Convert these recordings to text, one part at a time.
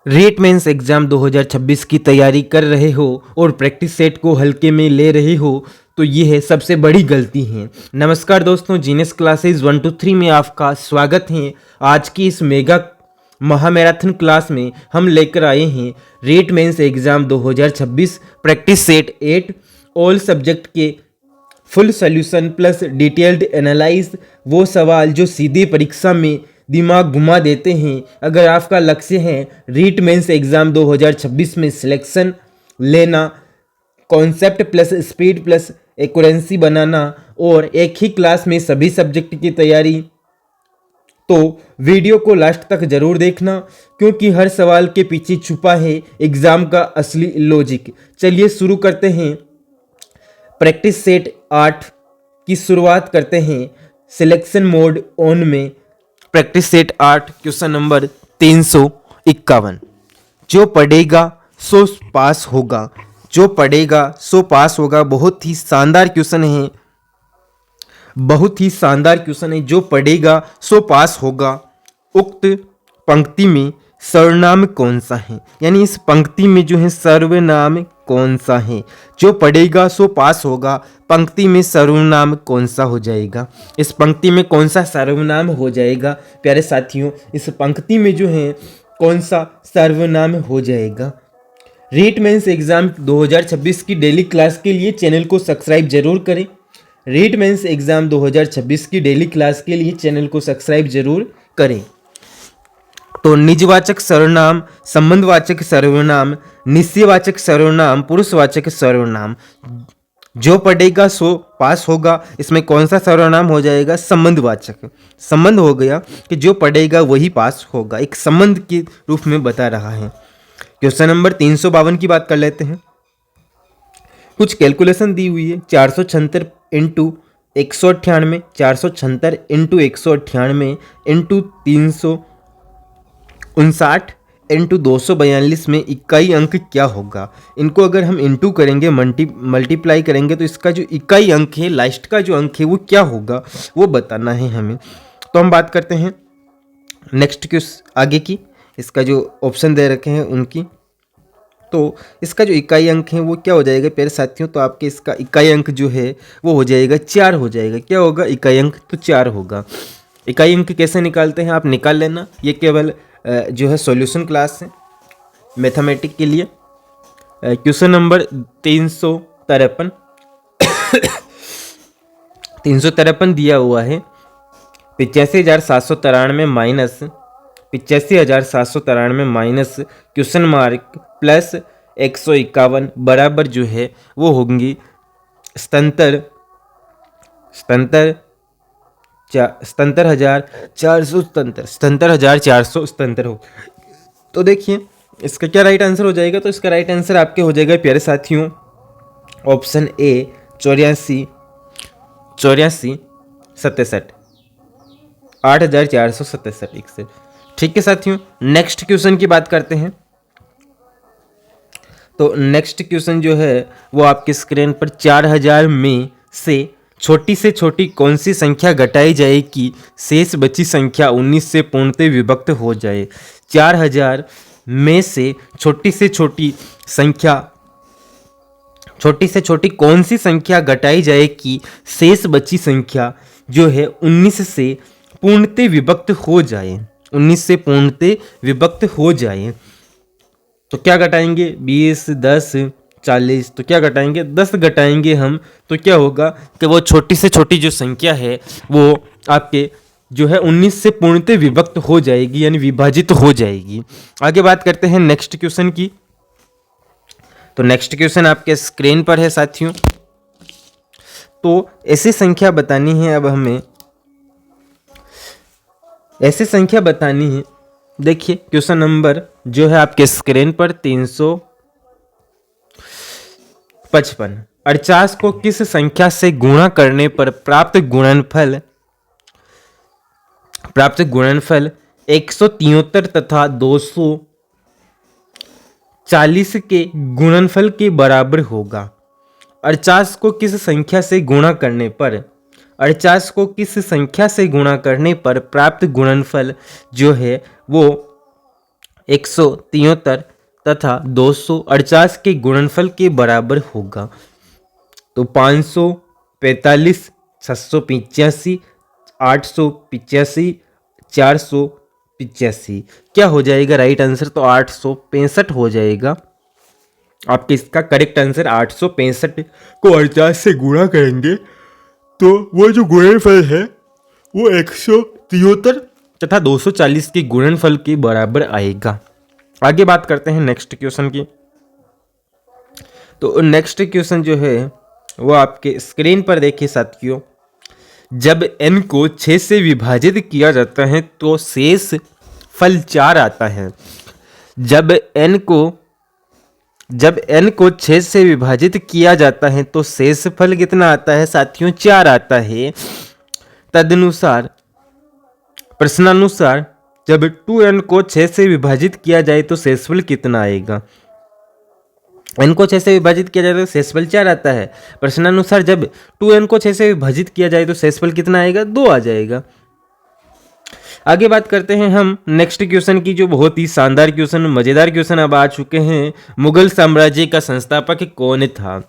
Rate mains exam 2026 की तैयारी कर रहे हो और प्रैक्टिस सेट को हल्के में ले रहे हो तो ये है सबसे बड़ी गलती है। नमस्कार दोस्तों, जीनियस क्लासेस 1 to 3 में आपका स्वागत है। आज की इस मेगा महामैराथन क्लास में हम लेकर आए हैं REET mains exam 2026 practice set 8 all subject के full solution plus detailed analyse, वो सवाल जो सीधे परीक्षा में दिमाग घुमा देते हैं। अगर आपका लक्ष्य है रीट मेंस एग्ज़ाम 2026 में सिलेक्शन लेना, concept plus speed plus accuracy बनाना और एक ही क्लास में सभी सब्जेक्ट की तैयारी, तो वीडियो को लास्ट तक जरूर देखना क्योंकि हर सवाल के पीछे छुपा है एग्ज़ाम का असली लॉजिक। चलिए शुरू करते हैं। प्रैक्टिस सेट 8 की शुरुआत करते हैं सिलेक्शन मोड ऑन में। Practice set 8 question number 351। जो पढ़ेगा सो पास होगा, जो पढ़ेगा सो पास होगा। बहुत ही शानदार क्वेश्चन है, बहुत ही शानदार क्वेश्चन है। जो पढ़ेगा सो पास होगा। उक्त पंक्ति में सर्वनाम कौन सा है, यानी इस पंक्ति में जो है सर्वनाम कौन सा है। जो पढ़ेगा सो पास होगा, पंक्ति में सर्वनाम कौन सा हो जाएगा। इस पंक्ति में कौन सा सर्वनाम हो जाएगा प्यारे साथियों, इस पंक्ति में जो है कौन सा सर्वनाम हो जाएगा। रीट मेंस एग्जाम 2026 की डेली क्लास के लिए चैनल को सब्सक्राइब जरूर करें। रीट मेंस एग्जाम 2026 की डेली क्लास के लिए चैनल को सब्सक्राइब जरूर करें। तो निजवाचक सर्वनाम, संबंधवाचक सर्वनाम, निश्चयवाचक सर्वनाम, पुरुषवाचक सर्वनाम। जो पढ़ेगा सो पास होगा, इसमें कौन सा सर्वनाम हो जाएगा, संबंधवाचक। संबंध हो गया कि जो पढ़ेगा वही पास होगा, एक संबंध के रूप में बता रहा है। क्वेश्चन नंबर 352 की बात कर लेते हैं। कुछ कैलकुलेशन दी हुई है। 476 इंटू 198, 476 इंटू 198 इंटू 359 इंटू 242 में इकाई अंक क्या होगा। इनको अगर हम इंटू करेंगे, मल्टीप्लाई करेंगे तो इसका जो इकाई अंक है, लास्ट का जो अंक है वो क्या होगा, वो बताना है हमें। तो हम बात करते हैं नेक्स्ट क्वेश्चन आगे की। इसका जो ऑप्शन दे रखे हैं उनकी, तो इसका जो इकाई अंक है वो क्या हो जाएगा प्यारे साथियों। तो आपके इसका इकाई अंक जो है वो हो जाएगा 4 हो जाएगा। क्या होगा, इकाई अंक तो 4 होगा। इकाई अंक कैसे निकालते हैं आप निकाल लेना, ये केवल जो है सॉल्यूशन क्लास है मैथमेटिक के लिए। क्वेश्चन नंबर 353 353 दिया हुआ है 85,793 minus 85,793 minus question mark plus 151 बराबर जो है वो होंगी 77,477 हो। तो देखिए इसका क्या राइट आंसर हो जाएगा। तो इसका राइट आंसर आपके हो जाएगा प्यारे साथियों ऑप्शन ए 84 67 8,467। ठीक है साथियों, नेक्स्ट क्वेश्चन की बात करते हैं। तो नेक्स्ट क्वेश्चन जो है वो आपके स्क्रीन पर 4000 में से छोटी कौन सी संख्या घटाई जाए कि शेष बची संख्या 19 से पूर्णतः विभक्त हो जाए। 4000 में से छोटी से छोटी कौन सी संख्या घटाई जाए कि शेष बची संख्या जो है 19 से पूर्णतः विभक्त हो जाए, 19 से पूर्णतः विभक्त हो जाए। तो क्या घटाएंगे, 20, 10, 40। तो क्या घटाएंगे, 10 घटाएंगे हम। तो क्या होगा कि वो छोटी से छोटी जो संख्या है वो आपके जो है 19 से पूर्णतः विभक्त हो जाएगी, यानी विभाजित हो जाएगी। आगे बात करते हैं नेक्स्ट क्वेश्चन की। तो नेक्स्ट क्वेश्चन आपके स्क्रीन पर है साथियों। तो ऐसी संख्या बतानी है, अब हमें ऐसी संख्या बतानी है। देखिए क्वेश्चन नंबर जो है आपके स्क्रीन पर 355। 48 को किस संख्या से गुणा करने पर प्राप्त गुणनफल 173 तथा 240 के गुणनफल के बराबर होगा। 48 को किस संख्या से गुणा करने पर 48 को किस संख्या से गुणा करने पर प्राप्त गुणनफल जो है वो 173 तथा 248 के गुणनफल के बराबर होगा। तो 545, 685, 885, 485 क्या हो जाएगा राइट आंसर? तो 865 हो जाएगा। आपके इसका करेक्ट आंसर 865 को 48 से गुणा करेंगे तो वो जो गुणनफल है वो 173 तथा 240 के गुणनफल के बराबर आएगा। आगे बात करते हैं नेक्स्ट क्वेश्चन की। तो नेक्स्ट क्वेश्चन जो है वो आपके स्क्रीन पर देखिए साथियों। जब n को 6 से विभाजित किया जाता है तो शेष फल 4 आता है। जब n को 6 से विभाजित किया जाता है तो शेष फल कितना आता है साथियों? 4 आता है। तदनुसार प्रश्नानुसार जब 2n को 6 से विभाजित किया जाए तो शेषफल कितना आएगा? n को 6 से विभाजित किया जाए तो शेषफल 4 आता है। प्रश्नानुसार जब 2n को 6 से विभाजित किया जाए तो शेषफल कितना आएगा? 2 आ जाएगा। आगे बात करते हैं हम नेक्स्ट क्वेश्चन की, जो बहुत ही शानदार क्वेश्चन, मजेदार क्वेश्चन अब आ चुके हैं। मुगल साम्राज्य का संस्थापक कौन था?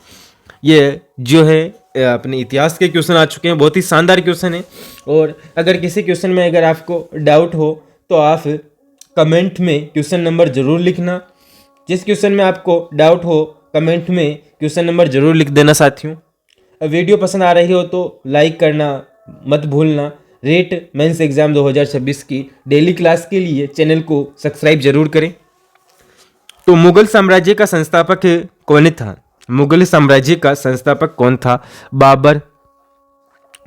ये जो है अपने इतिहास के क्वेश्चन आ चुके हैं, बहुत ही शानदार क्वेश्चन है। और अगर किसी क्वेश्चन में अगर आपको डाउट हो तो आप कमेंट में क्वेश्चन नंबर जरूर लिखना। जिस क्वेश्चन में आपको डाउट हो कमेंट में क्वेश्चन नंबर जरूर लिख देना साथियों। वीडियो पसंद आ रही हो तो लाइक करना मत भूलना। रेट मेंस एग्जाम 2026 की डेली क्लास के लिए चैनल को सब्सक्राइब जरूर करें। तो मुगल साम्राज्य का संस्थापक कौन था? मुगल साम्राज्य का संस्थापक कौन था? बाबर,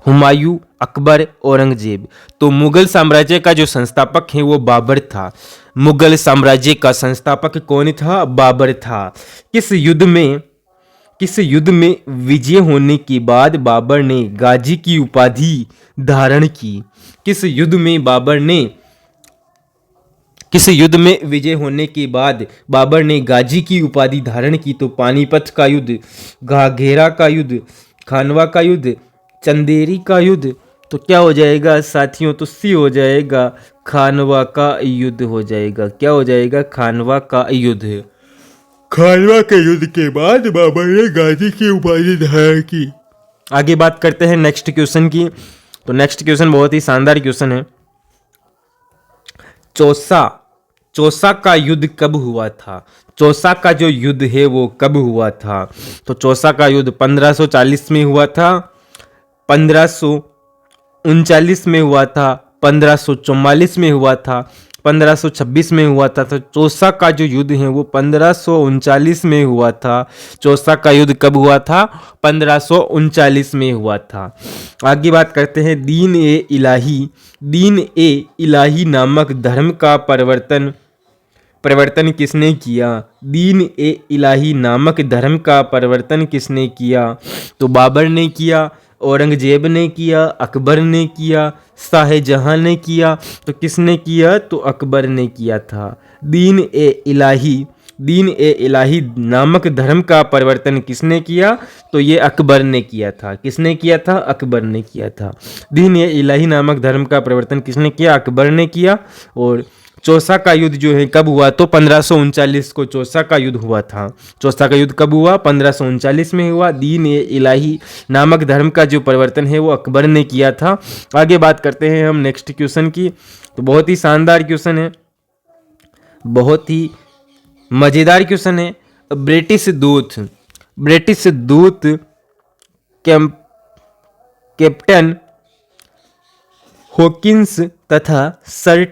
हुमायूं, अकबर, औरंगजेब। तो मुगल साम्राज्य का जो संस्थापक है वो बाबर था। मुगल साम्राज्य का संस्थापक कौन था? बाबर था। किस युद्ध में विजय होने के बाद बाबर ने गाजी की उपाधि धारण की? किस युद्ध में विजय होने के बाद बाबर ने गाजी की उपाधि धारण की? तो पानीपत का युद्ध, घाघेरा का युद्ध, खानवा का युद्ध, चंदेरी का युद्ध। तो क्या हो जाएगा साथियों? तो सी हो जाएगा, खानवा का युद्ध हो जाएगा। क्या हो जाएगा? खानवा का युद्ध। खानवा के युद्ध के बाद बाबर ने गाजी की उपाधि धारण की। आगे बात करते हैं नेक्स्ट क्वेश्चन की। तो नेक्स्ट क्वेश्चन बहुत ही शानदार क्वेश्चन है। चौसा का युद्ध कब हुआ था? चौसा का जो युद्ध है वो कब हुआ था? तो चौसा का युद्ध 1540 में हुआ था, 1539 में हुआ था, 1544 में हुआ था, 1526 में हुआ था। तो चौसा का जो युद्ध है वो 1539 में हुआ था। चौसा का युद्ध कब हुआ था? 1539 में हुआ था। आगे बात करते हैं दीन ए इलाही नामक धर्म का प्रवर्तन किसने किया? दीन ए इलाही नामक धर्म का प्रवर्तन किसने किया? तो बाबर ने किया, औरंगजेब ने किया, अकबर ने किया, शाहजहां ने किया। तो किसने किया? तो अकबर ने किया था। दीन ए इलाही नामक धर्म का प्रवर्तन किसने किया? तो ये अकबर ने किया था। किसने किया था? अकबर ने किया था। दीन ए इलाही नामक धर्म का प्रवर्तन किसने किया? अकबर ने किया। और चौसा का युद्ध जो है कब हुआ? तो 1539 को चौसा का युद्ध हुआ था। चौसा का युद्ध कब हुआ? 1539 में हुआ। दीन ए इलाही नामक धर्म का जो परिवर्तन है वो अकबर ने किया था। आगे बात करते हैं हम नेक्स्ट क्वेश्चन की। तो बहुत ही शानदार क्वेश्चन है, बहुत ही मजेदार क्वेश्चन है। ब्रिटिश दूत कैप्टन हॉकिंस तथा सर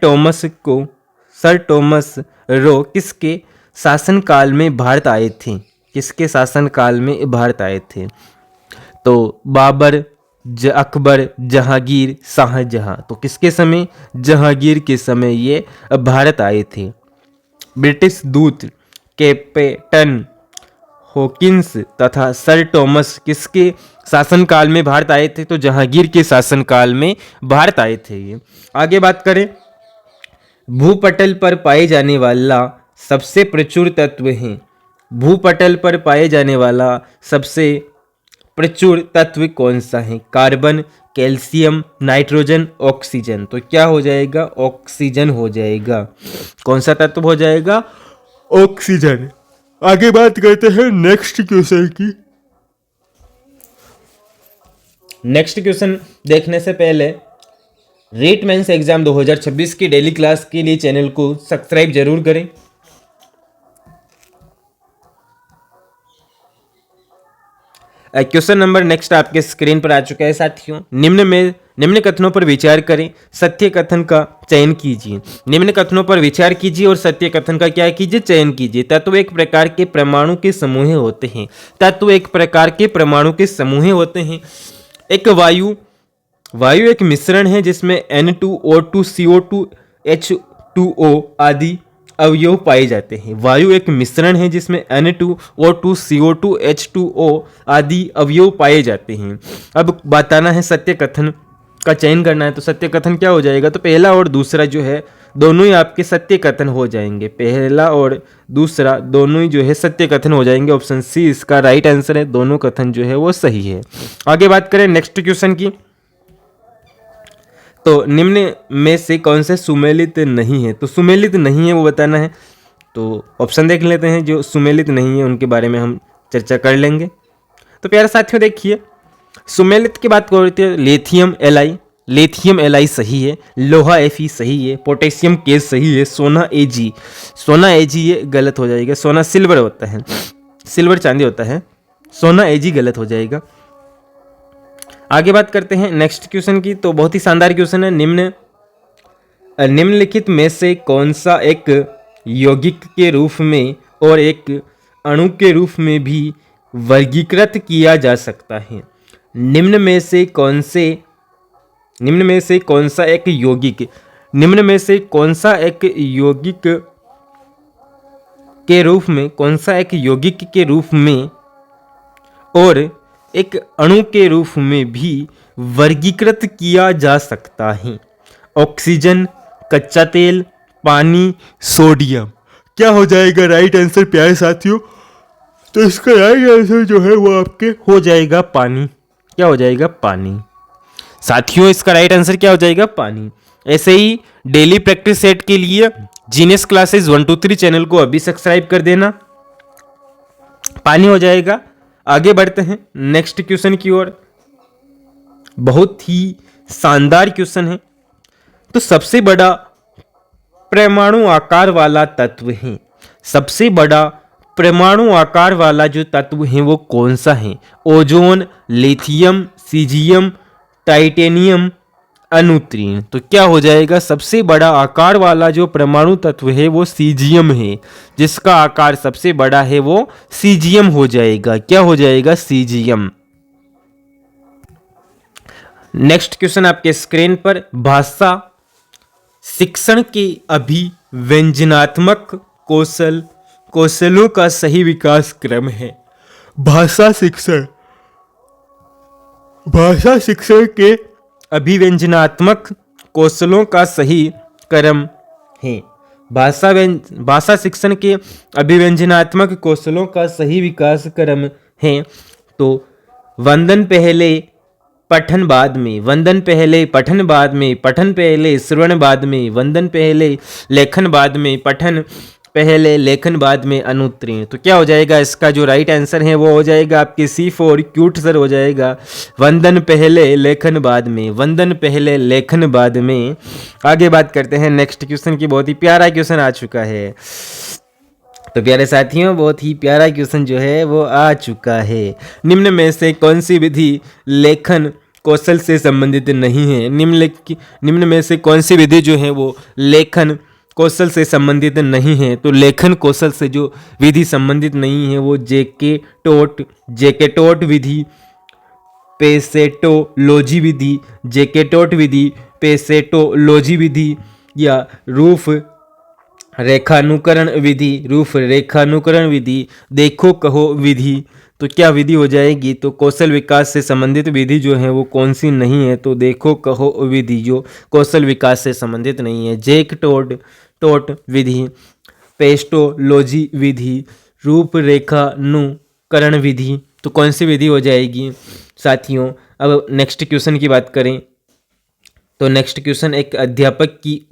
टॉमस रो किसके शासनकाल में भारत आए थे? किसके शासनकाल में भारत आए थे? तो बाबर, अकबर, जहांगीर, शाहजहां। तो किसके समय? जहांगीर के समय ये भारत आए थे। ब्रिटिश दूत कैप्टन हॉकिंस तथा सर टॉमस किसके शासनकाल में भारत आए थे? तो जहांगीर के शासनकाल में भारत आए थे ये। आगे बात करें, भूपटल पर पाए जाने वाला सबसे प्रचुर तत्व है। भूपटल पर पाए जाने वाला सबसे प्रचुर तत्व कौन सा है? Carbon, calcium, nitrogen, oxygen. तो क्या हो जाएगा? ऑक्सीजन हो जाएगा। कौन सा तत्व हो जाएगा? ऑक्सीजन। आगे बात करते हैं नेक्स्ट क्वेश्चन की। नेक्स्ट क्वेश्चन देखने से पहले रीट मेंस एग्जाम 2026 की डेली क्लास के लिए चैनल को सब्सक्राइब जरूर करें। क्वेश्चन नंबर नेक्स्ट आपके स्क्रीन पर आ चुका है साथियों। निम्न कथनों पर विचार करें, सत्य कथन का चयन कीजिए। निम्न कथनों पर विचार कीजिए और सत्य कथन का क्या कीजिए? चयन कीजिए। तत्व एक प्रकार के परमाणु के समूह होते हैं। तत्व एक प्रकार के परमाणु के समूह होते हैं। एक वायु एक मिश्रण है जिसमें N2O2 CO2 H2O आदि अवयव पाए जाते हैं। वायु एक मिश्रण है जिसमें N2O2 CO2 H2O आदि अवयव पाए जाते हैं। अब बताना है सत्य कथन का चयन करना है। तो सत्य कथन क्या हो जाएगा? तो पहला और दूसरा जो है दोनों ही आपके सत्य कथन हो जाएंगे। पहला और दूसरा दोनों ही जो है सत्य कथन हो जाएंगे। ऑप्शन सी इसका राइट आंसर है। दोनों कथन जो है वो सही है। आगे बात करें नेक्स्ट क्वेश्चन की। तो निम्न में से कौन से सुमेलित नहीं है? तो सुमेलित नहीं है वो बताना है। तो ऑप्शन देख लेते हैं। जो सुमेलित नहीं है उनके बारे में हम चर्चा कर लेंगे। तो प्यारे साथियों देखिए, सुमेलित की बात करते हैं। लिथियम Li सही है। लोहा Fe सही है। पोटेशियम K सही है। सोना Ag ये गलत हो जाएगा। सोना सिल्वर होता है, सिल्वर चांदी होता है। सोना Ag गलत हो जाएगा। आगे बात करते हैं नेक्स्ट क्वेश्चन की। तो बहुत ही शानदार क्वेश्चन है। निम्नलिखित में से कौन सा एक यौगिक के रूप में और एक अणु के रूप में भी वर्गीकृत किया जा सकता है? निम्न में से कौन सा एक यौगिक के रूप में और एक अणु के रूप में भी वर्गीकृत किया जा सकता है? ऑक्सीजन, कच्चा तेल, पानी, सोडियम। क्या हो जाएगा राइट आंसर प्यारे साथियों? तो इसका राइट आंसर जो है वो आपके हो जाएगा पानी। क्या हो जाएगा? पानी। साथियों इसका राइट आंसर क्या हो जाएगा? पानी। ऐसे ही डेली प्रैक्टिस सेट के लिए जीनियस क्लासेस 1 2 3 चैनल को अभी सब्सक्राइब कर देना। पानी हो जाएगा। आगे बढ़ते हैं नेक्स्ट क्वेश्चन की ओर। बहुत ही शानदार क्वेश्चन है। तो सबसे बड़ा परमाणु आकार वाला तत्व है। सबसे बड़ा परमाणु आकार वाला जो तत्व है वो कौन सा है? ओजोन, लिथियम, सीजियम, टाइटेनियम, अनुत्रीण। तो क्या हो जाएगा? सबसे बड़ा आकार वाला जो परमाणु तत्व है वो सीजियम है। जिसका आकार सबसे बड़ा है वो सीजियम हो जाएगा। क्या हो जाएगा? सीजियम। नेक्स्ट क्वेश्चन आपके स्क्रीन पर। भाषा शिक्षण के अभिव्यंजनात्मक कौशलों का सही विकास क्रम है। भाषा शिक्षण के अभिव्यंजनात्मक कौशलों का सही क्रम है। भाषा शिक्षण के अभिव्यंजनात्मक कौशलों का सही विकास क्रम है। तो वंदन पहले पठन बाद में, वंदन पहले पठन बाद में, पठन पहले श्रवण बाद में, वंदन पहले लेखन बाद में, पठन पहले लेखन बाद में, अनुत्तीर्ण। तो क्या हो जाएगा? इसका जो राइट आंसर है वो हो जाएगा आपके C4 क्यूट सर हो जाएगा। वंदन पहले लेखन बाद में, वंदन पहले लेखन बाद में। आगे बात करते हैं नेक्स्ट क्वेश्चन की। बहुत ही प्यारा क्वेश्चन आ चुका है। तो प्यारे साथियों बहुत ही प्यारा क्वेश्चन जो है वो आ चुका है। निम्न में से कौन सी विधि लेखन कौशल से संबंधित नहीं है? निम्न में से कौन सी विधि जो है वो लेखन कौशल से संबंधित नहीं है? तो लेखन कौशल से जो विधि संबंधित नहीं है वो जेकेटोट विधि, पेसेटोलॉजी विधि, जेकेटोट विधि, पेसेटोलॉजी विधि या रूप रेखानुकरण विधि, देखो कहो विधि। तो क्या विधि हो जाएगी? तो कौशल विकास से संबंधित विधि जो है वो कौन सी नहीं है? तो देखो कहो विधि जो कौशल विकास से संबंधित नहीं है। जेकेटोट विधि, पेस्टोलॉजी विधि, रूपरेखानुकरण विधि तो कौन सी विधि हो जाएगी साथियों। अब नेक्स्ट क्वेश्चन की बात करें तो नेक्स्ट क्वेश्चन एक अध्यापक की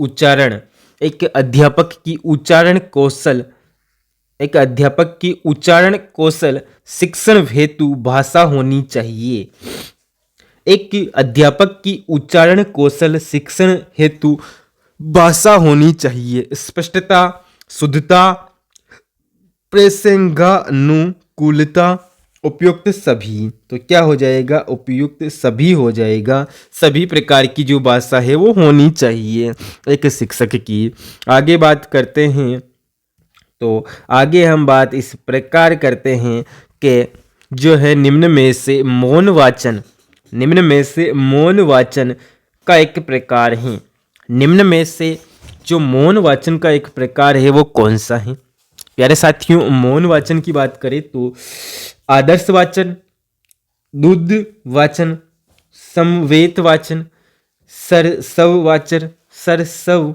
उच्चारण कौशल शिक्षण हेतु भाषा होनी चाहिए। एक अध्यापक की उच्चारण कौशल शिक्षण हेतु भाषा होनी चाहिए। स्पष्टता, शुद्धता, प्रसंगानुकूलता, उपयुक्त सभी। तो क्या हो जाएगा, उपयुक्त सभी हो जाएगा। सभी प्रकार की जो भाषा है वो होनी चाहिए एक शिक्षक की। आगे बात करते हैं तो आगे हम बात इस प्रकार करते हैं कि जो है निम्न में से मौन वाचन का एक प्रकार है। निम्न में से जो मौन वाचन का एक प्रकार है वो कौन सा है। प्यारे साथियों, मौन वाचन की बात करें तो आदर्श वाचन, दुग्ध वाचन, समवेत वाचन, सरसव वाचन, सरसव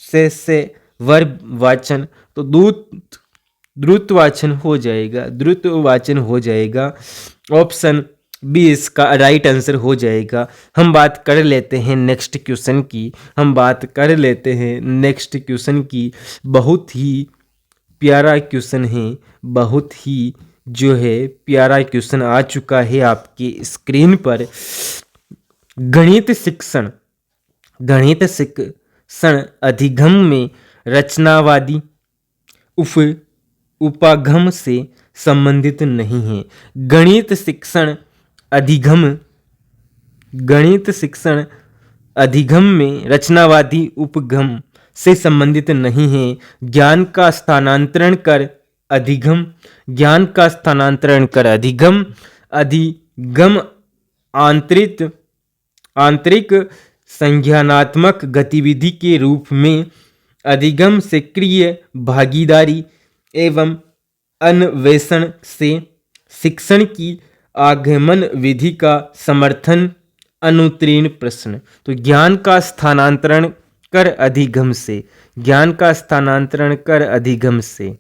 से वर्ब वाचन, तो द्रुत वाचन हो जाएगा। ऑप्शन बी इसका राइट आंसर हो जाएगा। हम बात कर लेते हैं नेक्स्ट क्वेश्चन की। बहुत ही प्यारा क्वेश्चन है, बहुत ही जो है प्यारा क्वेश्चन आ चुका है आपकी स्क्रीन पर। गणित शिक्षण अधिगम में रचनावादी उपागम से संबंधित नहीं है। गणित शिक्षण अधिगम में रचनावादी उपगम से संबंधित नहीं है। ज्ञान का स्थानांतरण कर अधिगम, अधिगम आंतरिक संज्ञानात्मक गतिविधि के रूप में, अधिगम सक्रिय भागीदारी एवं अन्वेषण से, शिक्षण की आगमन विधि का समर्थन, अनुत्तीर्ण प्रश्न। तो ज्ञान का स्थानांतरण कर अधिगम से,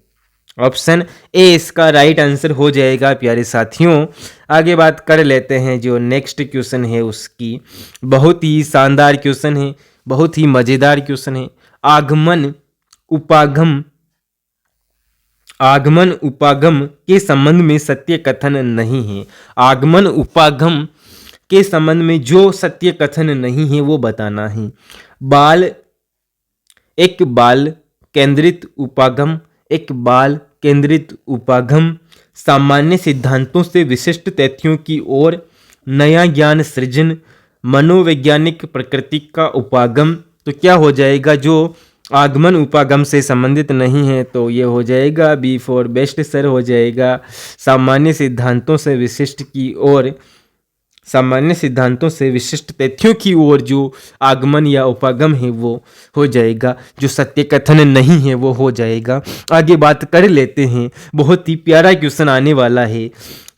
ऑप्शन ए इसका राइट आंसर हो जाएगा। प्यारे साथियों, आगे बात कर लेते हैं जो नेक्स्ट क्वेश्चन है उसकी। बहुत ही शानदार क्वेश्चन है, बहुत ही मजेदार क्वेश्चन है। आगमन उपागम के संबंध में सत्य कथन नहीं है। आगमन उपागम के संबंध में जो सत्य कथन नहीं है वो बताना है। एक बाल केंद्रित उपागम सामान्य सिद्धांतों से विशिष्ट तथ्यों की ओर नया ज्ञान सृजन, मनोवैज्ञानिक प्रकृति का उपागम। तो क्या हो जाएगा, जो आगमन उपागम से संबंधित नहीं है तो ये हो जाएगा बी फॉर बेस्ट सर हो जाएगा। सामान्य सिद्धांतों से विशिष्ट तथ्यों की ओर जो आगमन या उपागम है वो हो जाएगा। जो सत्य कथन नहीं है वो हो जाएगा। आगे बात कर लेते हैं, बहुत ही प्यारा क्वेश्चन आने वाला है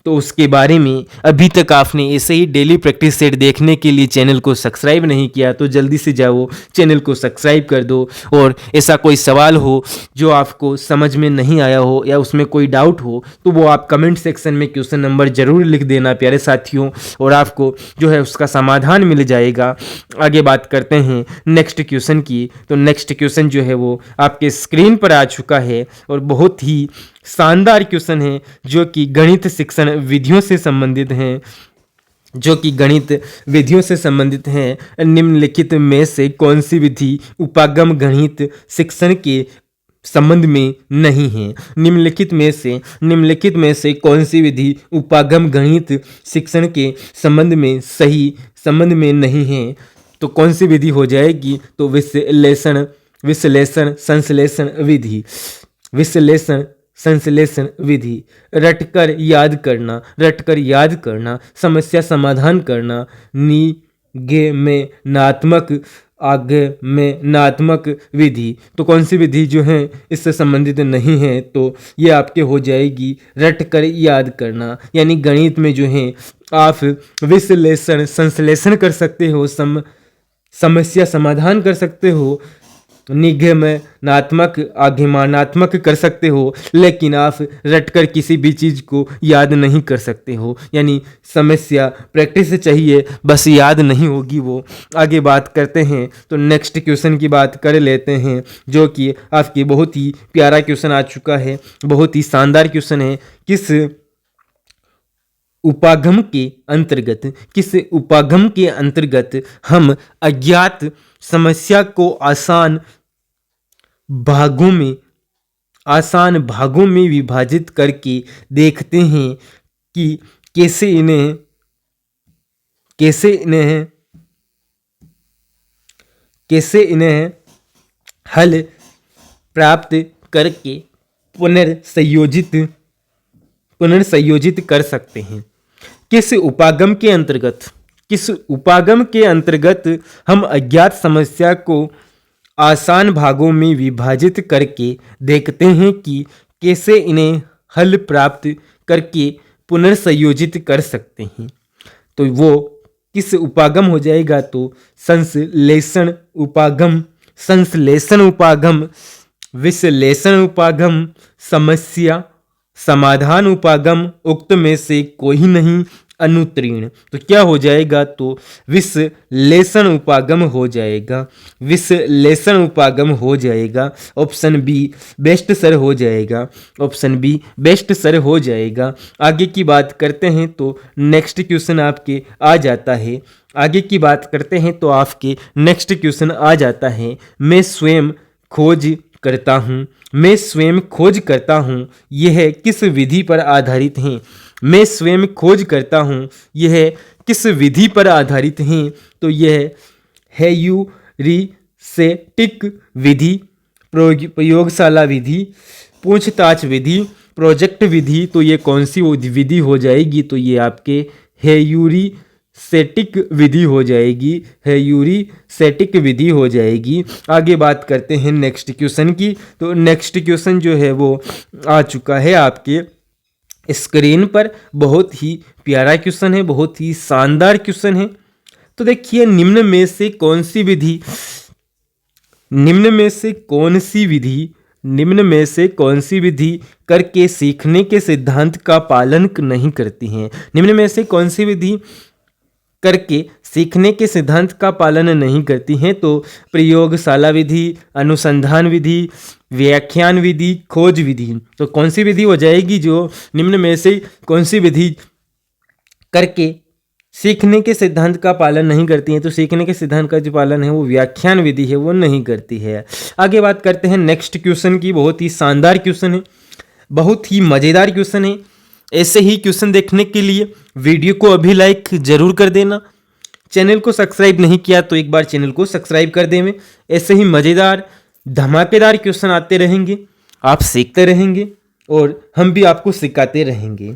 तो उसके बारे में। अभी तक आपने ऐसे ही डेली प्रैक्टिस सेट देखने के लिए चैनल को सब्सक्राइब नहीं किया तो जल्दी से जाओ चैनल को सब्सक्राइब कर दो। और ऐसा कोई सवाल हो जो आपको समझ में नहीं आया हो या उसमें कोई डाउट हो तो वो आप कमेंट सेक्शन में क्वेश्चन नंबर जरूर लिख देना प्यारे साथियों, और आपको जो है उसका समाधान मिल जाएगा। आगे बात करते हैं नेक्स्ट क्वेश्चन की। तो नेक्स्ट क्वेश्चन जो है वो आपके स्क्रीन पर आ चुका है और बहुत ही शानदार क्वेश्चन है जो कि गणित शिक्षण विधियों से संबंधित हैं। निम्नलिखित में से कौन सी विधि उपागम गणित शिक्षण के संबंध में नहीं है। निम्नलिखित में से कौन सी विधि उपागम गणित शिक्षण के संबंध में नहीं है। तो कौन सी विधि हो जाएगी, तो विश्लेषण संश्लेषण विधि। रटकर याद करना, समस्या समाधान करना, आगमनात्मक विधि। तो कौन सी विधि जो है इससे संबंधित नहीं है, तो ये आपके हो जाएगी रटकर याद करना। यानी गणित में जो है आप संश्लेषण कर सकते हो, समस्या समाधान कर सकते हो, निगमनात्मक आगमनात्मक कर सकते हो, लेकिन आप रटकर किसी भी चीज़ को याद नहीं कर सकते हो। यानी समस्या प्रैक्टिस चाहिए, बस याद नहीं होगी वो। आगे बात करते हैं तो नेक्स्ट क्वेश्चन की बात कर लेते हैं, जो कि आपके बहुत ही प्यारा क्वेश्चन आ चुका है, बहुत ही शानदार क्वेश्चन है। किस उपागम के अंतर्गत हम अज्ञात समस्या को आसान भागों में विभाजित करके देखते हैं कि कैसे इन्हें हल प्राप्त करके पुनर्संयोजित कर सकते हैं। किस उपागम के अंतर्गत हम अज्ञात समस्या को आसान भागों में विभाजित करके देखते हैं कि कैसे इन्हें हल प्राप्त करके पुनर्संयोजित कर सकते हैं। तो वो किस उपागम हो जाएगा? तो संश्लेषण उपागम, विश्लेषण उपागम, समस्या समाधान उपागम, उक्त में से कोई नहीं, अनुत्तीर्ण। तो क्या हो जाएगा? तो विश्लेषण उपागम हो जाएगा। ऑप्शन बी बेस्ट सर हो जाएगा। आगे की बात करते हैं तो नेक्स्ट क्वेश्चन आपके आ जाता है। मैं स्वयं खोज करता हूँ, यह किस विधि पर आधारित है? तो यह हेयूरिस्टिक विधि, प्रयोगशाला विधि, पूछताछ विधि, प्रोजेक्ट विधि। तो ये कौन सी विधि हो जाएगी? तो ये आपके हेयूरिस्टिक विधि हो जाएगी। आगे बात करते हैं नेक्स्ट क्वेश्चन की। तो नेक्स्ट क्वेश्चन जो है वो आ चुका है आपके स्क्रीन पर। बहुत ही प्यारा क्वेश्चन है, बहुत ही शानदार क्वेश्चन है। तो देखिए, निम्न में से कौन सी विधि करके सीखने के सिद्धांत का पालन नहीं करती हैं? निम्न में से कौन सी विधि करके सीखने के सिद्धांत का पालन नहीं करती हैं? तो प्रयोगशाला विधि, अनुसंधान विधि, व्याख्यान विधि, खोज विधि। तो कौन सी विधि हो जाएगी जो निम्न में से कौन सी विधि करके सीखने के सिद्धांत का पालन नहीं करती है? तो सीखने के सिद्धांत का जो पालन है वो व्याख्यान विधि है, वो नहीं करती है। आगे बात करते हैं नेक्स्ट क्वेश्चन की। बहुत ही शानदार क्वेश्चन है, बहुत ही मज़ेदार क्वेश्चन है। ऐसे ही क्वेश्चन देखने के लिए वीडियो को अभी लाइक जरूर कर देना। चैनल को सब्सक्राइब नहीं किया तो एक बार चैनल को सब्सक्राइब कर दें। ऐसे ही मज़ेदार धमाकेदार क्वेश्चन आते रहेंगे, आप सीखते रहेंगे और हम भी आपको सिखाते रहेंगे।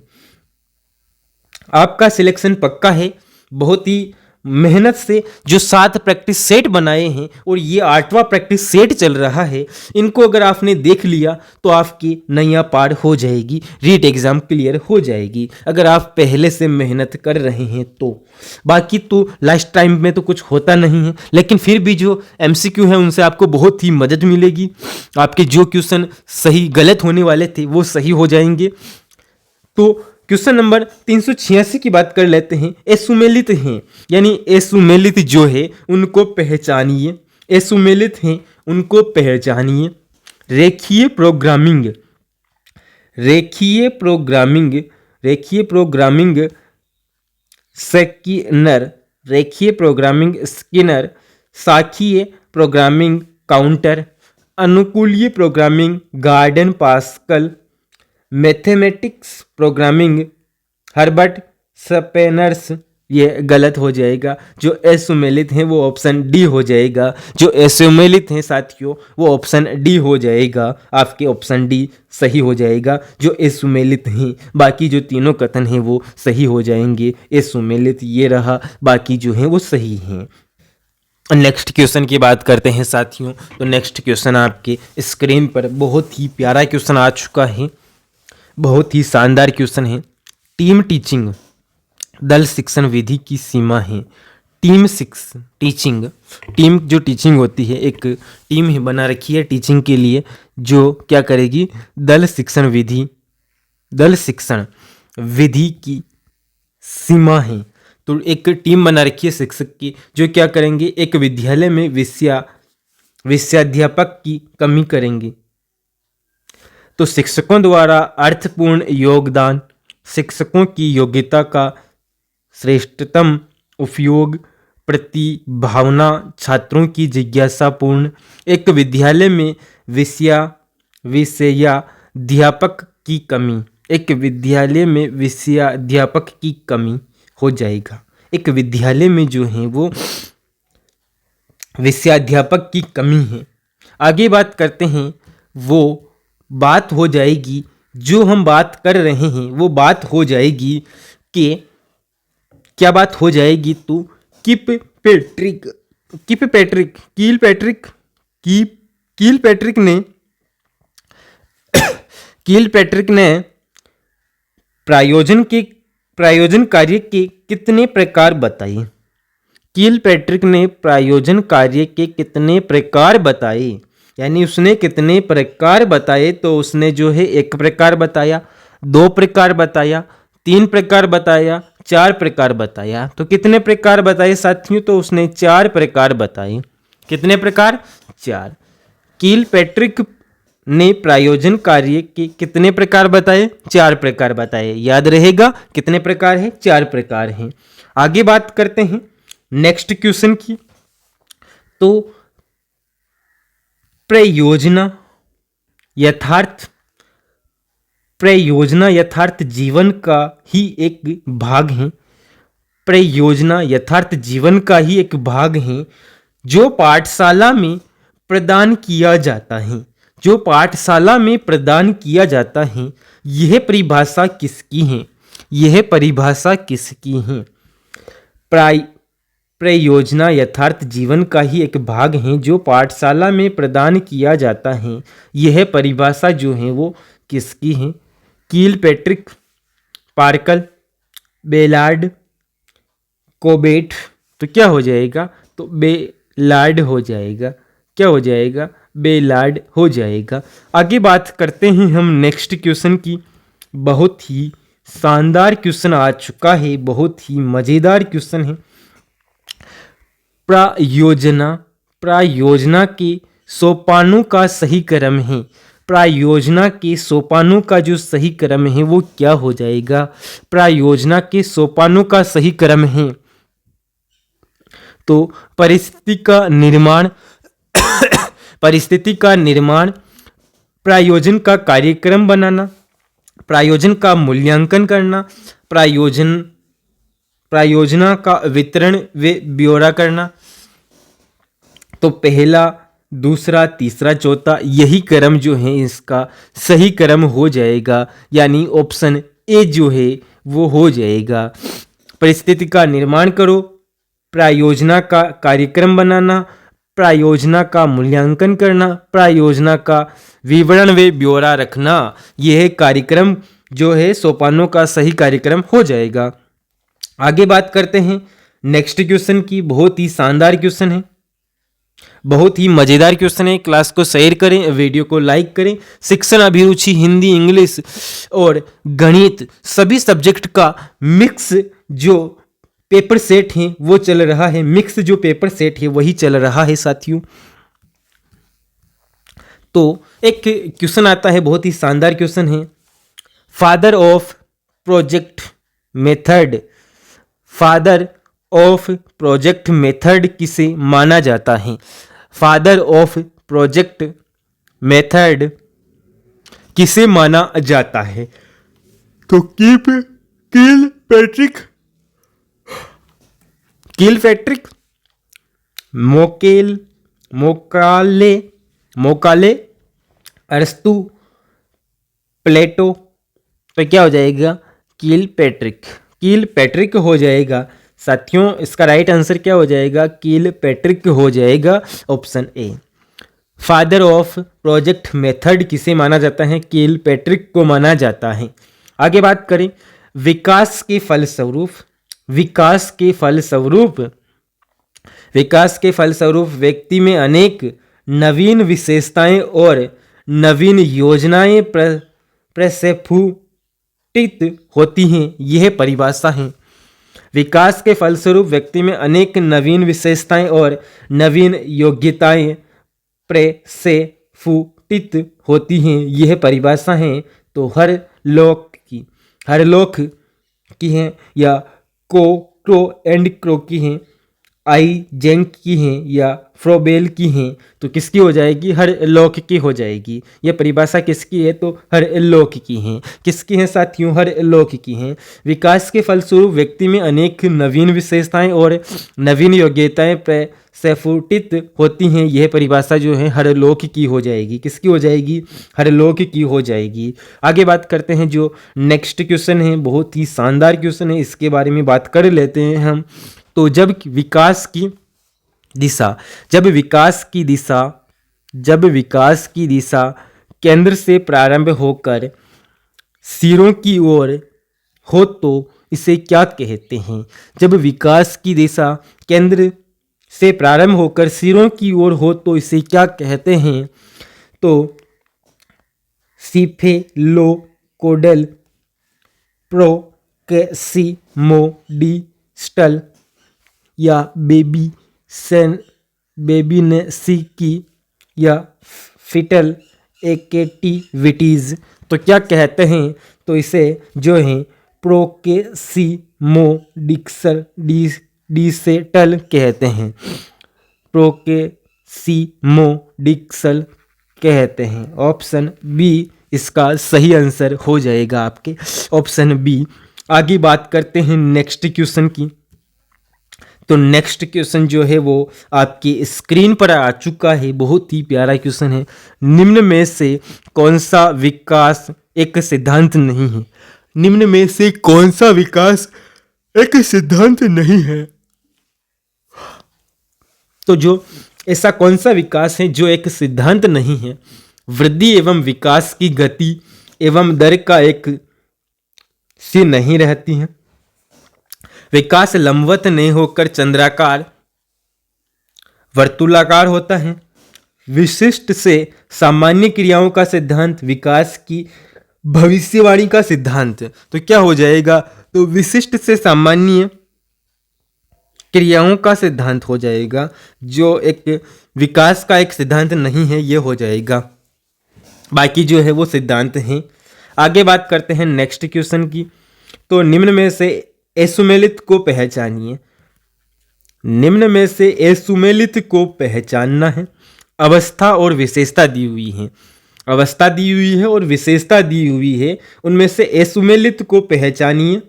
आपका सिलेक्शन पक्का है। बहुत ही मेहनत से जो 7 प्रैक्टिस सेट बनाए हैं और ये 8वां प्रैक्टिस सेट चल रहा है, इनको अगर आपने देख लिया तो आपकी नैया पार हो जाएगी, रीट एग्जाम क्लियर हो जाएगी, अगर आप पहले से मेहनत कर रहे हैं तो। बाकी तो लास्ट टाइम में तो कुछ होता नहीं है, लेकिन फिर भी जो MCQ है उनसे आपको बहुत ही मदद मिलेगी। आपके जो क्वेश्चन सही गलत होने वाले थे वो सही हो जाएंगे। तो क्वेश्चन नंबर 386 की बात कर लेते हैं। असुमेलित हैं, यानी असुमेलित जो है उनको पहचानिए। असुमेलित हैं उनको पहचानिए। रेखीय प्रोग्रामिंग स्किनर, साखीय प्रोग्रामिंग काउंटर, अनुकूलीय programming Gordon Pascal, mathematics programming Herbert Spencers. ये गलत हो जाएगा। जो असुमेलित हैं वो ऑप्शन डी हो जाएगा। जो असुमेलित हैं साथियों वो ऑप्शन डी हो जाएगा। आपके ऑप्शन डी सही हो जाएगा। जो असुमेलित हैं, बाकी जो तीनों कथन हैं वो सही हो जाएंगे। असुमेलित ये रहा, बाकी जो हैं वो सही हैं। नेक्स्ट क्वेश्चन की बात करते हैं साथियों। तो नेक्स्ट क्वेश्चन आपके स्क्रीन पर बहुत ही प्यारा क्वेश्चन आ चुका है, बहुत ही शानदार क्वेश्चन है। टीम टीचिंग दल शिक्षण विधि की सीमा है। टीम जो टीचिंग होती है, एक टीम ही बना रखी है टीचिंग के लिए, जो क्या करेगी, दल शिक्षण विधि की सीमा है। तो एक टीम बना रखी है शिक्षक की, जो क्या करेंगे, एक विद्यालय में विषयाध्यापक की कमी करेंगे। तो शिक्षकों द्वारा अर्थपूर्ण योगदान, शिक्षकों की योग्यता का श्रेष्ठतम उपयोग, प्रतिभावना, छात्रों की जिज्ञासापूर्ण, एक विद्यालय में विषयाध्यापक की कमी, एक विद्यालय में विषयाध्यापक की कमी हो जाएगा। एक विद्यालय में जो है वो विषयाध्यापक की कमी है। आगे बात करते हैं, वो बात हो जाएगी, जो हम बात कर रहे हैं वो बात हो जाएगी कि क्या बात हो जाएगी, तो किलपैट्रिक ने प्रायोजन कार्य के कितने प्रकार बताए। किलपैट्रिक ने प्रायोजन कार्य के कितने प्रकार बताए, यानी उसने कितने प्रकार बताए। तो उसने जो है 1 प्रकार बताया, 2 प्रकार बताया, 3 प्रकार बताया, 4 प्रकार बताया। तो कितने प्रकार बताए साथियों, तो उसने 4 प्रकार बताए। कितने प्रकार? 4। किलपैट्रिक ने प्रायोजन कार्य के कितने प्रकार बताए? 4 प्रकार बताए। याद रहेगा कितने प्रकार है? 4 प्रकार हैं। आगे बात करते हैं नेक्स्ट क्वेश्चन की। तो प्रयोजना यथार्थ जीवन का ही एक भाग है। प्रयोजना यथार्थ जीवन का ही एक भाग है, जो पाठशाला में प्रदान किया जाता है। जो पाठशाला में प्रदान किया जाता है। यह परिभाषा किसकी है? यह परिभाषा किसकी है? प्रयोजना यथार्थ जीवन का ही एक भाग है, जो पाठशाला में प्रदान किया जाता है। यह परिभाषा जो है वो किसकी है? किलपैट्रिक, पार्कल, बेलार्ड, कोबेट। तो क्या हो जाएगा? तो बेलार्ड हो जाएगा। क्या हो जाएगा? बेलार्ड हो जाएगा। आगे बात करते हैं हम नेक्स्ट क्वेश्चन की। बहुत ही शानदार क्वेश्चन आ चुका है, बहुत ही मज़ेदार क्वेश्चन है। प्रायोजना के सोपानों का सही क्रम है। प्रायोजना के सोपानों का जो सही क्रम है वो क्या हो जाएगा? प्रायोजना के सोपानों का सही क्रम है तो परिस्थिति का निर्माण, प्रायोजन का कार्यक्रम बनाना, प्रायोजन का मूल्यांकन करना, प्रायोजना का वितरण व ब्यौरा करना। तो पहला, दूसरा, तीसरा, चौथा, यही क्रम जो है इसका सही क्रम हो जाएगा, यानी ऑप्शन ए जो है वो हो जाएगा। परिस्थिति का निर्माण करो, प्रायोजना का कार्यक्रम बनाना, प्रायोजना का मूल्यांकन करना, प्रायोजना का विवरण व ब्यौरा रखना, यह कार्यक्रम जो है सोपानों का सही कार्यक्रम हो जाएगा। आगे बात करते हैं नेक्स्ट क्वेश्चन की। बहुत ही शानदार क्वेश्चन है, बहुत ही मज़ेदार क्वेश्चन है। क्लास को शेयर करें, वीडियो को लाइक करें। शिक्षण अभिरुचि, हिंदी, इंग्लिश और गणित सभी सब्जेक्ट का मिक्स जो पेपर सेट है वो चल रहा है। मिक्स जो पेपर सेट है वही चल रहा है साथियों। तो एक क्वेश्चन आता है, बहुत ही शानदार क्वेश्चन है। फादर ऑफ प्रोजेक्ट मेथड किसे माना जाता है? फादर ऑफ प्रोजेक्ट मेथड किसे माना जाता है? तो किलपैट्रिक, मोकाले, अरस्तु, प्लेटो। तो क्या हो जाएगा? किलपैट्रिक हो जाएगा साथियों। इसका राइट आंसर क्या हो जाएगा? किलपैट्रिक हो जाएगा, option A. Father of project method किसे माना जाता है? किलपैट्रिक को माना जाता है। आगे बात करें विकास के फलस्वरूप विकास के फलस्वरूप व्यक्ति में अनेक नवीन विशेषताएं और नवीन योजनाएं प्रस्फुटित होती हैं। यह परिभाषा है। विकास के फलस्वरूप व्यक्ति में अनेक नवीन विशेषताएं और नवीन योग्यताएं प्रस्फुटित होती हैं। यह परिभाषा है। तो हर लोक की हैं या क्रो एंड क्रो की हैं, आई जेंक की हैं या फ्रोबेल की हैं, तो किसकी हो जाएगी? हर लोक की हो जाएगी। यह परिभाषा किसकी है? तो हर लोक की हैं। किसकी हैं साथियों? हर लोक की हैं। विकास के फलस्वरूप व्यक्ति में अनेक नवीन विशेषताएं और नवीन योग्यताएं प्रस्फुटित होती हैं। यह परिभाषा जो है हर लोक की हो जाएगी। किसकी हो जाएगी? हर लोक की हो जाएगी। आगे बात करते हैं जो नेक्स्ट क्वेश्चन है, बहुत ही शानदार क्वेश्चन है, इसके बारे में बात कर लेते हैं हम। तो जब विकास की दिशा केंद्र से प्रारंभ होकर सिरों की ओर हो तो इसे क्या कहते हैं? जब विकास की दिशा केंद्र से प्रारंभ होकर सिरों की ओर हो तो इसे क्या कहते हैं? तो सीफेलोकोडल प्रोक्सिमोडिस्टल या बेबिनसिकी या फिटल एक्टिविटीज़, तो क्या कहते हैं? तो इसे जो है प्रोक्सिमोडिस्टल कहते हैं। प्रोक्सिमोडिस्टल कहते हैं। ऑप्शन बी इसका सही आंसर हो जाएगा आपके, ऑप्शन बी। आगे बात करते हैं नेक्स्ट क्वेश्चन की। तो नेक्स्ट क्वेश्चन जो है वो आपकी स्क्रीन पर आ चुका है। बहुत ही प्यारा क्वेश्चन है। निम्न में से कौन सा विकास एक सिद्धांत नहीं है? निम्न में से कौन सा विकास एक सिद्धांत नहीं है? तो जो ऐसा कौन सा विकास है जो एक सिद्धांत नहीं है? वृद्धि एवं विकास की गति एवं दर का एक सी नहीं रहती है। विकास लंबवत नहीं होकर चंद्राकार वर्तुलाकार होता है। विशिष्ट से सामान्य क्रियाओं का सिद्धांत विकास की भविष्यवाणी का सिद्धांत, तो क्या हो जाएगा? तो विशिष्ट से सामान्य क्रियाओं का सिद्धांत हो जाएगा, जो एक विकास का एक सिद्धांत नहीं है, ये हो जाएगा। बाकी जो है वो सिद्धांत हैं। आगे बात करते हैं नेक्स्ट क्वेश्चन की। तो निम्न में से असुमेलित को पहचानिए। निम्न में से असुमेलित को पहचानना है। अवस्था और विशेषता दी हुई है। अवस्था दी हुई है और विशेषता दी हुई है। उनमें से असुमेलित को पहचानिए।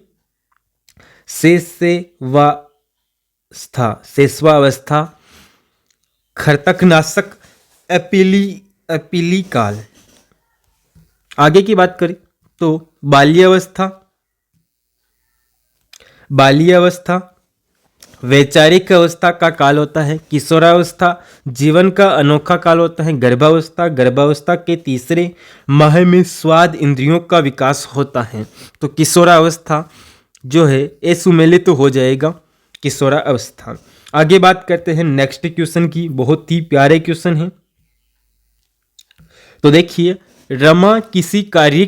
शेषवावस्था, खरतकनाशक, एपिली काल। आगे की बात करें तो बाल्यावस्था वैचारिक अवस्था का काल होता है। किशोरावस्था जीवन का अनोखा काल होता है। गर्भावस्था के तीसरे माह में स्वाद इंद्रियों का विकास होता है। तो किशोरावस्था जो है असुमेलित तो हो जाएगा, किशोरावस्था। आगे बात करते हैं नेक्स्ट क्वेश्चन की। बहुत ही प्यारे क्वेश्चन है। तो देखिए, रमा किसी कार्य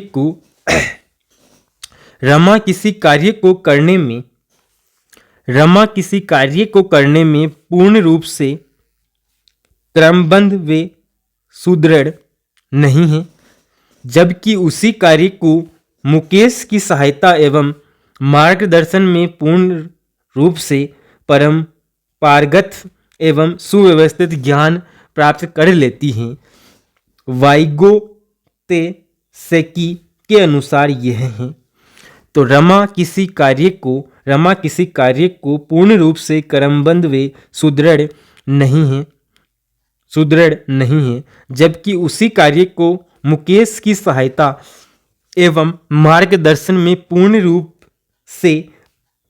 को करने में पूर्ण रूप से क्रमबद्ध व सुदृढ़ नहीं है, जबकि उसी कार्य को मुकेश की सहायता एवं मार्गदर्शन में पूर्ण रूप से परंपरागत एवं सुव्यवस्थित ज्ञान प्राप्त कर लेती हैं। वाइगोत्स्की के अनुसार यह है। तो रमा किसी कार्य को पूर्ण रूप से क्रमबद्ध व सुदृढ़ नहीं है, जबकि उसी कार्य को मुकेश की सहायता एवं मार्गदर्शन में पूर्ण रूप से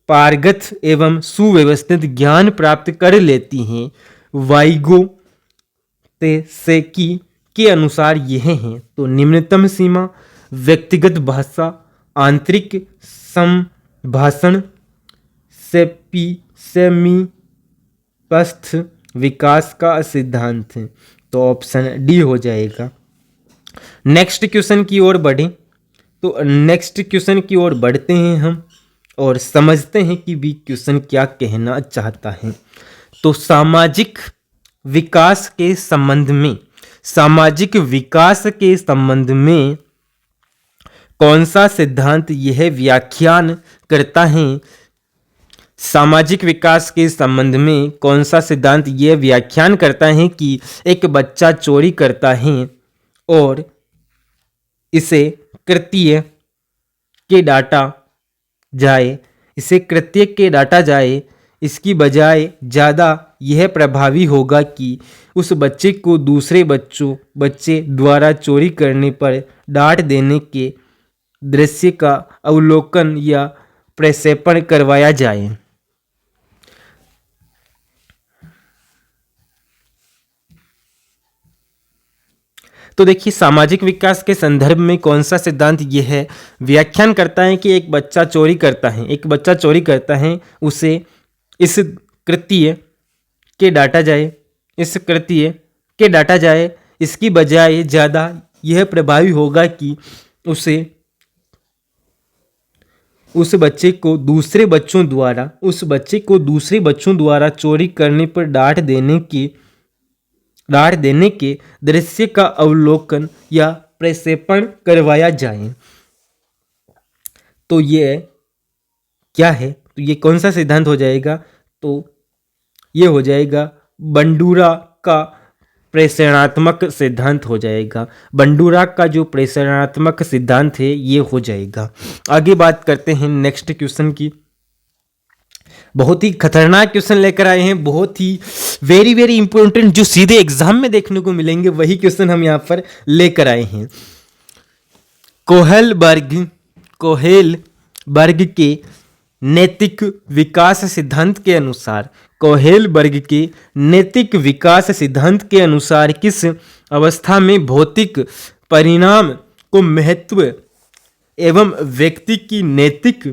पारगत एवं सुव्यवस्थित ज्ञान प्राप्त कर लेती हैं। वाइगोत्स्की के अनुसार यह है। तो निम्नतम सीमा व्यक्तिगत भाषा, आंतरिक संभाषण, स्वस्थ विकास का सिद्धांत। तो ऑप्शन डी हो जाएगा। नेक्स्ट क्वेश्चन की ओर बढ़ें तो नेक्स्ट क्वेश्चन की ओर बढ़ते हैं हम और समझते हैं कि भी क्वेश्चन क्या कहना चाहता है। तो सामाजिक विकास के संबंध में, सामाजिक विकास के संबंध में कौन सा सिद्धांत यह व्याख्यान करता है? सामाजिक विकास के संबंध में कौन सा सिद्धांत यह व्याख्यान करता है कि एक बच्चा चोरी करता है और इसे कृत्य के डाटा जाए, इसे कृत्य के डाटा जाए, इसकी बजाय ज़्यादा यह प्रभावी होगा कि उस बच्चे को दूसरे बच्चे द्वारा चोरी करने पर डांट देने के दृश्य का अवलोकन या प्रक्षेपण करवाया जाए। तो देखिए, सामाजिक विकास के संदर्भ में कौन सा सिद्धांत यह है व्याख्यान करता है कि एक बच्चा चोरी करता है, एक बच्चा चोरी करता है, उसे इस कृत्य के डाटा जाए, इस कृत्य के डाटा जाए, इसकी बजाय ज़्यादा यह प्रभावी होगा कि उस बच्चे को दूसरे बच्चों द्वारा चोरी करने पर डांट देने के दृश्य का अवलोकन या प्रक्षेपण करवाया जाए। तो ये क्या है? तो ये कौन सा सिद्धांत हो जाएगा? तो ये हो जाएगा बंडूरा का प्रेषणात्मक सिद्धांत हो जाएगा। बंडूरा का जो प्रेषणात्मक सिद्धांत है ये हो जाएगा। आगे बात करते हैं नेक्स्ट क्वेश्चन की। बहुत ही खतरनाक क्वेश्चन लेकर आए हैं, बहुत ही वेरी वेरी इंपॉर्टेंट, जो सीधे एग्जाम में देखने को मिलेंगे वही क्वेश्चन हम यहाँ पर लेकर आए हैं। कोहेलबर्ग के नैतिक विकास सिद्धांत के अनुसार, कोहेलबर्ग के नैतिक विकास सिद्धांत के अनुसार किस अवस्था में भौतिक परिणाम को महत्व एवं व्यक्ति की नैतिक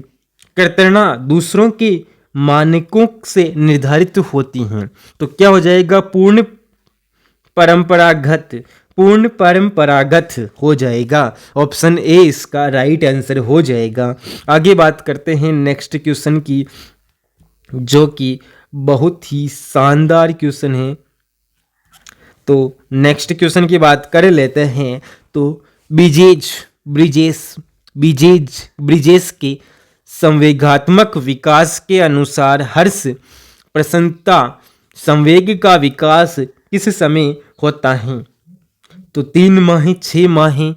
कर्तव्य दूसरों के मानकों से निर्धारित होती हैं? तो क्या हो जाएगा? पूर्ण परंपरागत हो जाएगा। ऑप्शन ए इसका राइट आंसर हो जाएगा। आगे बात करते हैं नेक्स्ट क्वेश्चन की, जो कि बहुत ही शानदार क्वेश्चन है। तो नेक्स्ट क्वेश्चन की बात कर लेते हैं। तो ब्रिजेश के संवेगात्मक विकास के अनुसार हर्ष, प्रसन्नता, संवेग का विकास किस समय होता है? तो 3 माह, 6 माह,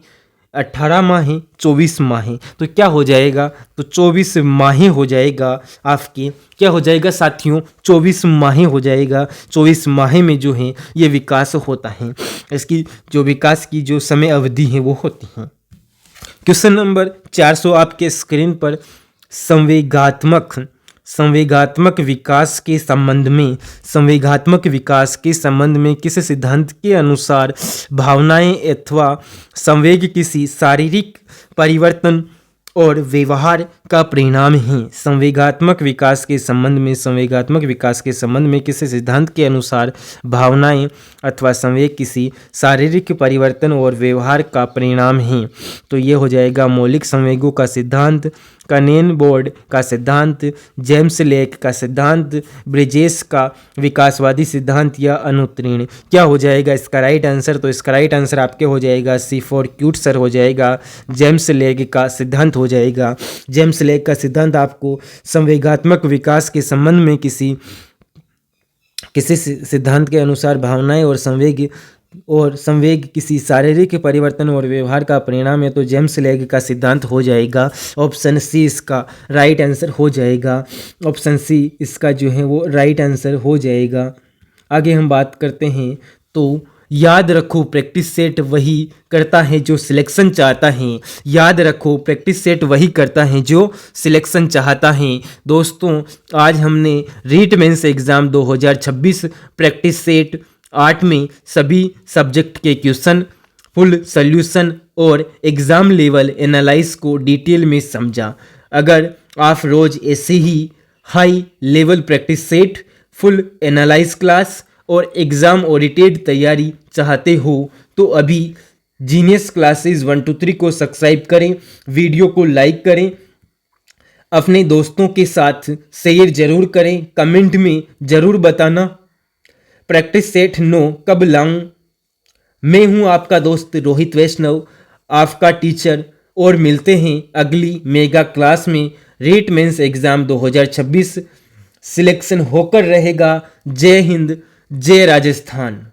18 माह, 24 माह। तो क्या हो जाएगा? तो 24 माह हो जाएगा। आपके क्या हो जाएगा साथियों? 24 माह हो जाएगा। 24 माह में जो है ये विकास होता है। इसकी जो विकास की जो समय अवधि है वो होती है। क्वेश्चन नंबर 400 आपके स्क्रीन पर, संवेगात्मक विकास के संबंध में किस सिद्धांत के अनुसार भावनाएं अथवा संवेग किसी शारीरिक परिवर्तन और व्यवहार का परिणाम है? संवेगात्मक विकास के संबंध में किसी सिद्धांत के अनुसार भावनाएं अथवा संवेग किसी शारीरिक परिवर्तन और व्यवहार का परिणाम है? तो ये हो जाएगा मौलिक संवेगों का सिद्धांत, कनेन बोर्ड का सिद्धांत, जेम्स लेक का सिद्धांत, ब्रिजेश का विकासवादी सिद्धांत या अनुत्तीर्ण। क्या हो जाएगा इसका राइट आंसर? तो इसका राइट आंसर आपके हो जाएगा सी फॉर क्यूटसर हो जाएगा। जेम्स लेक का सिद्धांत हो जाएगा। जेम्स लेक का सिद्धांत आपको संवेगात्मक विकास के संबंध में किसी सिद्धांत के अनुसार भावनाएं और संवेग किसी शारीरिक परिवर्तन और व्यवहार का परिणाम है। तो जेम्स लेक का सिद्धांत हो जाएगा। ऑप्शन सी इसका राइट आंसर हो जाएगा। ऑप्शन सी इसका जो है वो राइट आंसर हो जाएगा। आगे हम बात करते हैं। तो याद रखो, प्रैक्टिस सेट वही करता है जो सिलेक्शन चाहता है। याद रखो, प्रैक्टिस सेट वही करता है जो सिलेक्शन चाहता है। दोस्तों, आज हमने REET mains exam 2026 practice set 8 में सभी सब्जेक्ट के क्वेश्चन, फुल सॉल्यूशन और एग्ज़ाम लेवल एनालाइज को डिटेल में समझा। अगर आप रोज़ ऐसे ही high level practice set full analyse class और एग्ज़ाम ओरिएंटेड तैयारी चाहते हो तो अभी जीनियस क्लासेस 1 to 3 को सब्सक्राइब करें, वीडियो को लाइक करें, अपने दोस्तों के साथ शेयर जरूर करें, कमेंट में जरूर बताना प्रैक्टिस सेट 9 कब लाऊं। मैं हूं आपका दोस्त रोहित वैष्णव, आपका टीचर, और मिलते हैं अगली मेगा क्लास में। रेट मेंस एग्ज़ाम 2026 सिलेक्शन होकर रहेगा। जय हिंद, जय राजस्थान।